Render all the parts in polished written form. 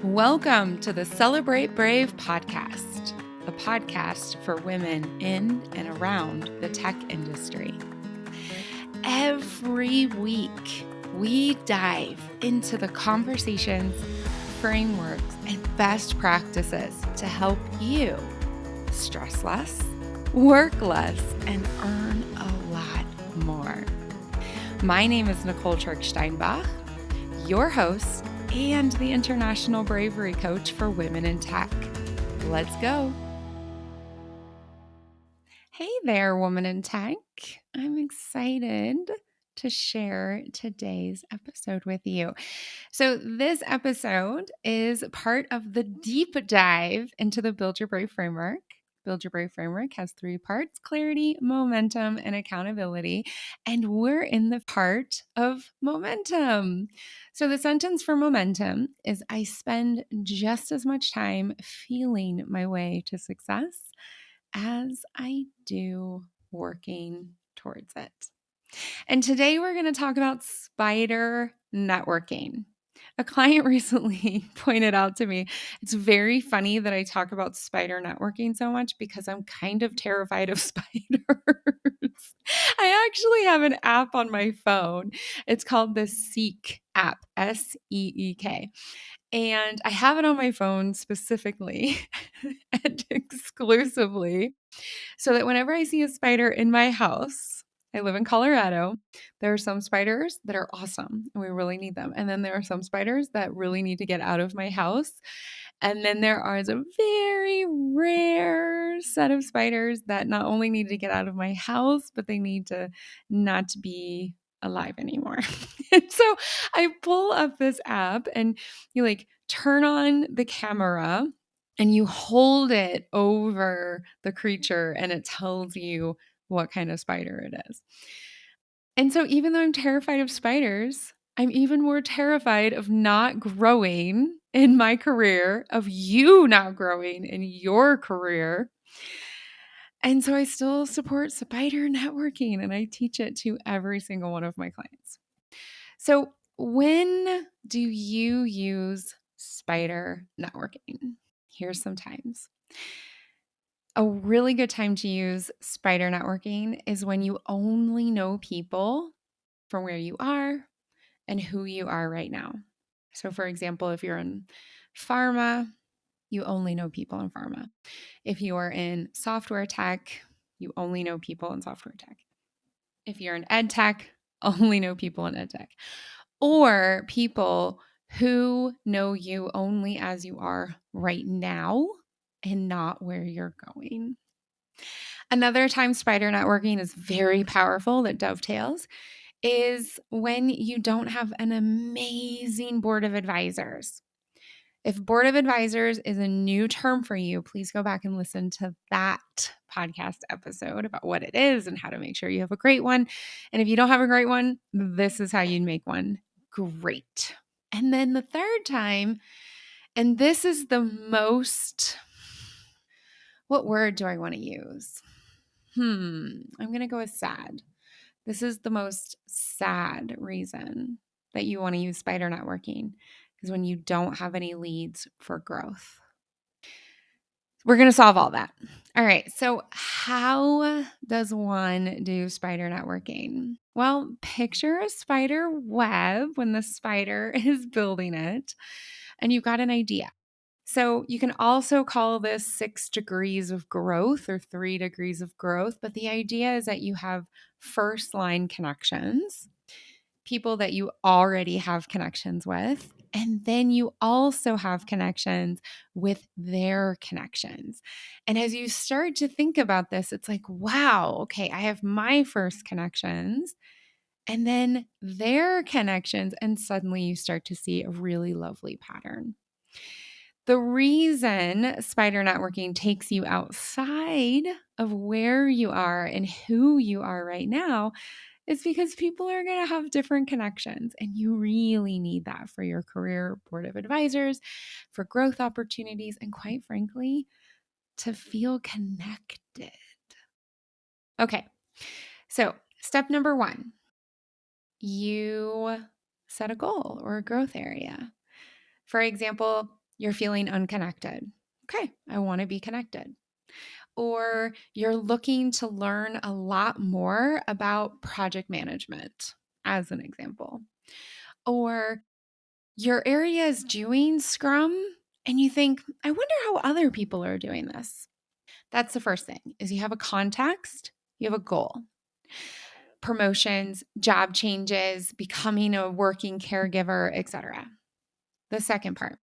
Welcome to the Celebrate Brave podcast, a podcast for women in and around the tech industry. Every week, we dive into the conversations, frameworks, and best practices to help you stress less, work less, and earn a lot more. My name is Nicole Steinbach, your host and the International Bravery Coach for Women in Tech. Let's go. Hey there, Woman in Tech. I'm excited to share today's episode with you. So this episode is part of the deep dive into the Build Your Brave framework. Build Your Brave framework has 3 parts: clarity, momentum, and accountability. And we're in the part of momentum. So the sentence for momentum is: I spend just as much time feeling my way to success as I do working towards it. And today we're going to talk about spider networking. A client recently pointed out to me, it's very funny that I talk about spider networking so much because I'm kind of terrified of spiders. I actually have an app on my phone. It's called the Seek app, Seek. And I have it on my phone specifically and exclusively so that whenever I see a spider in my house, I live in Colorado, there are some spiders that are awesome and we really need them. And then there are some spiders that really need to get out of my house. And then there are a very rare set of spiders that not only need to get out of my house, but they need to not be alive anymore. And so I pull up this app and you turn on the camera and you hold it over the creature and it tells you what kind of spider it is. And so even though I'm terrified of spiders, I'm even more terrified of not growing in my career, of you not growing in your career. And so I still support spider networking and I teach it to every single one of my clients. So when do you use spider networking? Here's some times. A really good time to use spider networking is when you only know people from where you are and who you are right now. So, for example, if you're in pharma, you only know people in pharma. If you are in software tech, you only know people in software tech. If you're in ed tech, only know people in ed tech. Or people who know you only as you are right now and not where you're going. Another time spider networking is very powerful that dovetails is when you don't have an amazing board of advisors. If board of advisors is a new term for you, please go back and listen to that podcast episode about what it is and how to make sure you have a great one. And if you don't have a great one, this is how you make one great. And then the third time, and this is the most, what word do I want to use? I'm going to go with sad. This is the most sad reason that you want to use spider networking is when you don't have any leads for growth. We're going to solve all that. All right. So how does one do spider networking? Well, picture a spider web when the spider is building it and you've got an idea. So you can also call this 6 degrees of growth or 3 degrees of growth. But the idea is that you have first line connections, people that you already have connections with. And then you also have connections with their connections. And as you start to think about this, it's like, wow, okay, I have my first connections and then their connections. And suddenly you start to see a really lovely pattern. The reason spider networking takes you outside of where you are and who you are right now is because people are going to have different connections, and you really need that for your career board of advisors, for growth opportunities, and quite frankly, to feel connected. Okay, so step number 1, you set a goal or a growth area. For example, you're feeling unconnected. Okay, I want to be connected. Or you're looking to learn a lot more about project management, as an example. Or your area is doing Scrum and you think, I wonder how other people are doing this. That's the first thing is you have a context, you have a goal. Promotions, job changes, becoming a working caregiver, etc. The second part,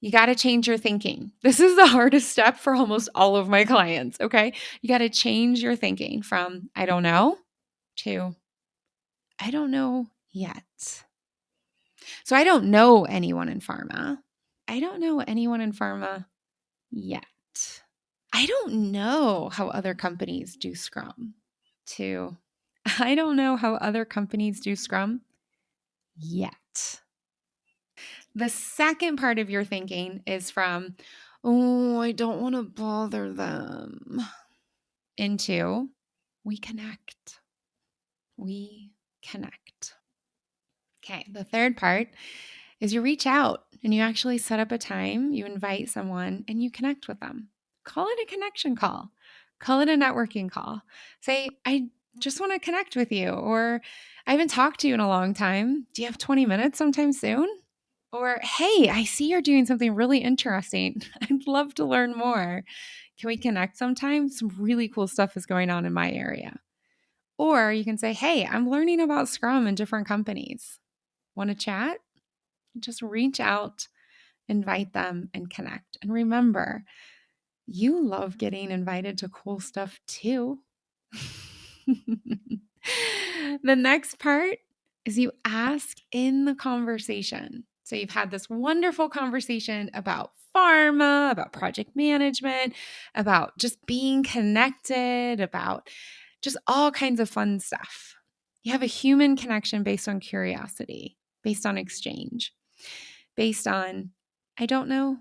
you got to change your thinking. This is the hardest step for almost all of my clients, okay? You got to change your thinking from I don't know to I don't know yet. So I don't know anyone in pharma. I don't know anyone in pharma yet. I don't know how other companies do Scrum. To I don't know how other companies do Scrum yet. The second part of your thinking is from, oh, I don't want to bother them, into we connect. We connect. Okay. The third part is you reach out and you actually set up a time, you invite someone and you connect with them. Call it a connection call. Call it a networking call. Say, I just want to connect with you, or I haven't talked to you in a long time. Do you have 20 minutes sometime soon? Or, hey, I see you're doing something really interesting. I'd love to learn more. Can we connect sometime? Some really cool stuff is going on in my area. Or you can say, hey, I'm learning about Scrum in different companies. Want to chat? Just reach out, invite them, and connect. And remember, you love getting invited to cool stuff too. The next part is you ask in the conversation. So you've had this wonderful conversation about pharma, about project management, about just being connected, about just all kinds of fun stuff. You have a human connection based on curiosity, based on exchange, based on, I don't know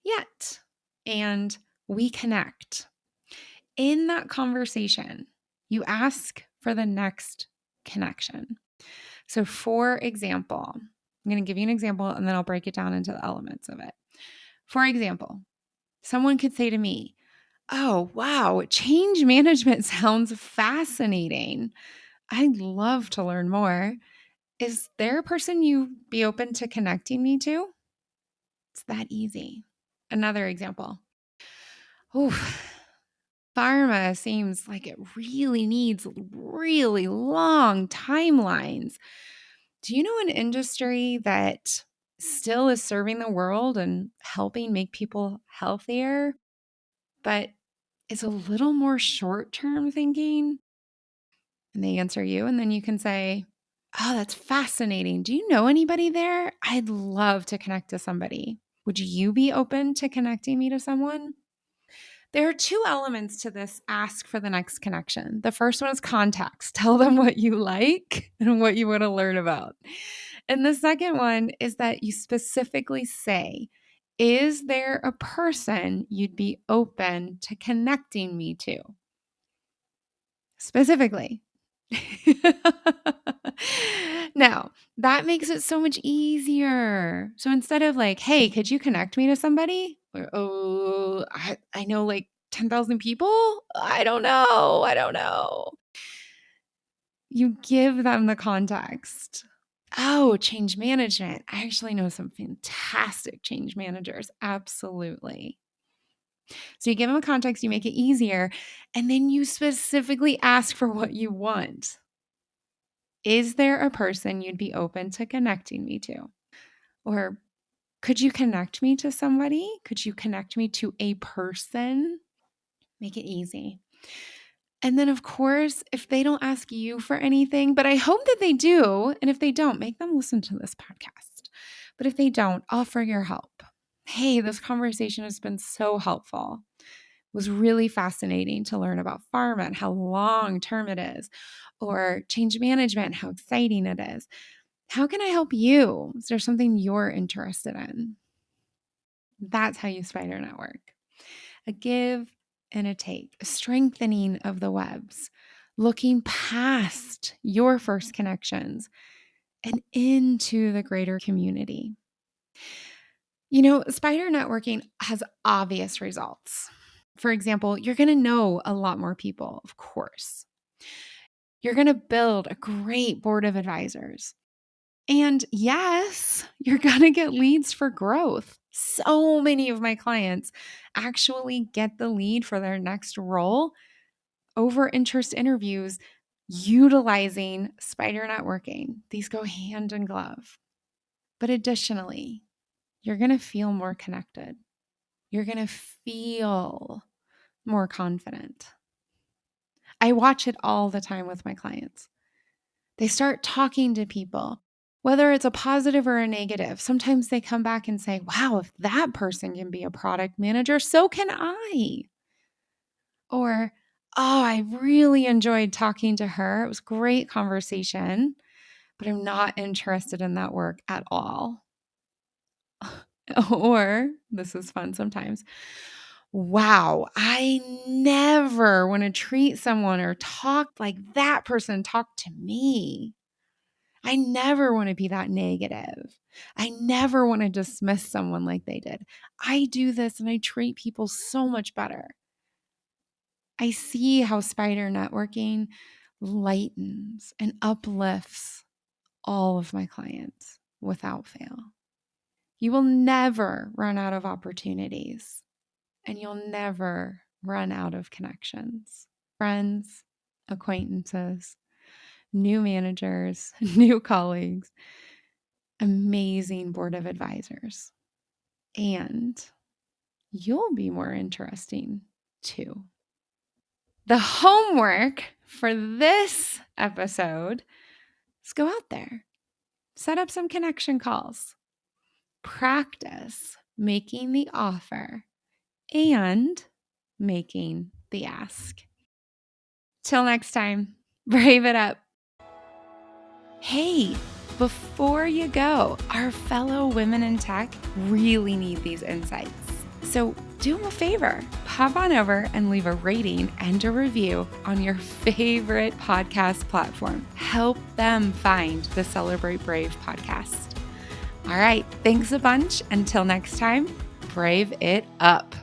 yet. And we connect. In that conversation, you ask for the next connection. So, for example, I'm going to give you an example and then I'll break it down into the elements of it. For example, someone could say to me, oh, wow, change management sounds fascinating. I'd love to learn more. Is there a person you'd be open to connecting me to? It's that easy. Another example. Oh, pharma seems like it really needs really long timelines. Do you know an industry that still is serving the world and helping make people healthier, but is a little more short term thinking? And they answer you, and then you can say, oh, that's fascinating. Do you know anybody there? I'd love to connect to somebody. Would you be open to connecting me to someone? There are two elements to this ask for the next connection. The first one is context. Tell them what you like and what you want to learn about. And the second one is that you specifically say, is there a person you'd be open to connecting me to? Specifically. Now, that makes it so much easier. So instead of like, hey, could you connect me to somebody? Or, oh, I know like 10,000 people. I don't know. I don't know. You give them the context. Oh, change management. I actually know some fantastic change managers. Absolutely. So you give them a context, you make it easier, and then you specifically ask for what you want. Is there a person you'd be open to connecting me to? Or could you connect me to somebody? Could you connect me to a person? Make it easy. And then, of course, if they don't ask you for anything, but I hope that they do. And if they don't, make them listen to this podcast. But if they don't, offer your help. Hey, this conversation has been so helpful. It was really fascinating to learn about pharma and how long term it is, or change management, how exciting it is. How can I help you? Is there something you're interested in? That's how you spider network. A give and a take, a strengthening of the webs, looking past your first connections and into the greater community. Spider networking has obvious results. For example, you're going to know a lot more people, of course. You're going to build a great board of advisors. And yes, you're going to get leads for growth. So many of my clients actually get the lead for their next role over interest interviews utilizing spider networking. These go hand in glove. But additionally, you're going to feel more connected. You're going to feel more confident. I watch it all the time with my clients. They start talking to people, whether it's a positive or a negative. Sometimes they come back and say, wow, if that person can be a product manager, so can I. Or, oh, I really enjoyed talking to her. It was a great conversation, but I'm not interested in that work at all. Or, this is fun sometimes. Wow, I never want to treat someone or talk like that person talked to me. I never want to be that negative. I never want to dismiss someone like they did. I do this and I treat people so much better. I see how spider networking lightens and uplifts all of my clients without fail. You will never run out of opportunities, and you'll never run out of connections, friends, acquaintances, new managers, new colleagues, amazing board of advisors. And you'll be more interesting too. The homework for this episode is go out there, set up some connection calls, practice making the offer and making the ask. Till next time, brave it up. Hey, before you go, our fellow women in tech really need these insights. So do them a favor, pop on over and leave a rating and a review on your favorite podcast platform. Help them find the Celebrate Brave podcast. All right, thanks a bunch. Until next time, brave it up.